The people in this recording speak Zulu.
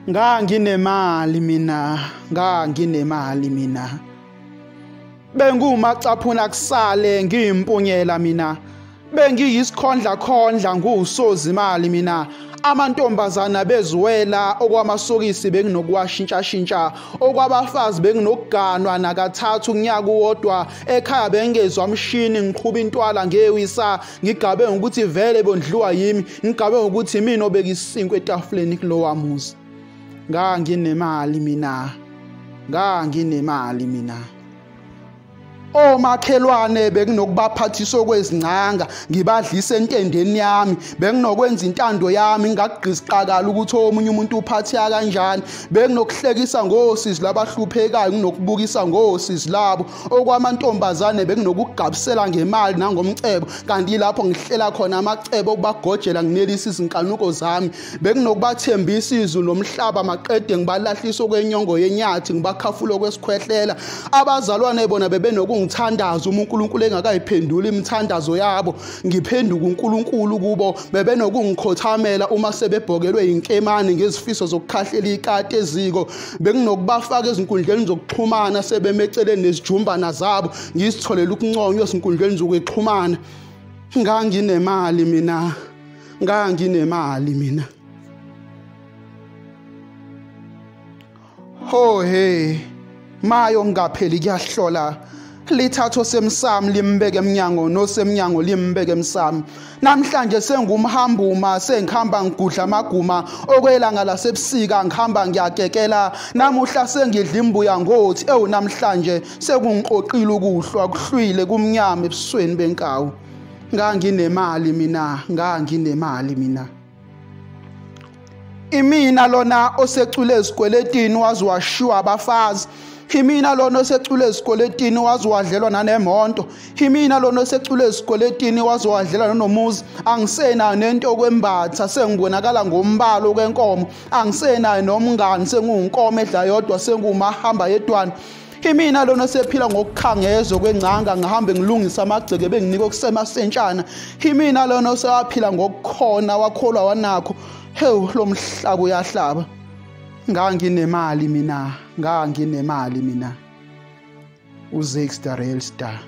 Nganginemali mina. Bengumacaphuna kusale ngiyimpunyela mina. Bengiyisikhondla khondla nguwusozimali mina. Amantombazana beziwela okwamasokisi benginokuwashintsha okwabafazi benginokuganwa nakathathu kunyaka uwodwa ekhaya bengezwa umshini ngiqhuba intwala ngewisa ngigabe ukuthi vele bondliwa yimi ngigabe ukuthi mina obekisinkwe etafuleni kulowa muzi. Nganginemali mina. Omakhelwane bekunokubaphathiso kwezincanga ngibadlisa entendeni yami benginokwenza intando yami ngagqisiqakala ukuthi omunye umuntu uphatheka kanjani bekunokuhlekisa ngosizi labahluphekayo nginokubukisa ngosizi labo okwamantombazane bekunokugabisela ngemali nangomcebo kanti lapho ngihlela khona amacebo okubagojela nginelisa izinkanuko zami bekunokubathembisa izulu nomhlaba maqede ngibalahlisa kwenyongo yenyathi ngibakhafulo kwesikhwehlela abazalwane bona ngithandaza uNkulunkulu engakayiphendula imithandazo yabo ngiphenduka uNkulunkulu kubo bebenokungikhothamela uma sebebhokelwe inkemane ngezifiso zokukhahlela ikati eziko bekunokubafaka ezinkundleni zokuxhumana sebemeceleni nezijumbana zabo ngisitholela ukunconywa ezinkundleni zokuxhumana. Nganginemali mina. Ho hey mayo ngapheli kuyahlola lithatho semsamo limbeke eminyango nosemnyango limbeke emsamo namhlanje sengumhambuma sengikhamba ngigudla amaguma okwelanga lasebusika ngihamba ngiyagekela namuhla sengidla imbuya ngothi namhlanje sekungiqoqile ukuhlwa kuhlwile kumnyama ebusweni benkawu. Nganginemali mina. Imina lona osecule ezikweletini wazi washiwa abafazi. Imina lona osecule ezikweletini wazi wadlelwa nanemonto. Imina lona osecule ezikweletini wazi wadlelwa nomuzi. Angisenayo nento okwembatha sengibonakala ngombalo kwenkomo. Angisenayo nomngani senguyinkomo edla yodwa sengumahamba yedwana. Imina lona sephila ngokukhangezwa kwengcanga ngihambe ngilungisa amagceke benginika okusemasentshana. Imina lona osewaphila ngokukhona wakholwa wanakho. Lo mhlaba uyahlaba. Nganginemali mina. Uzakes the real star.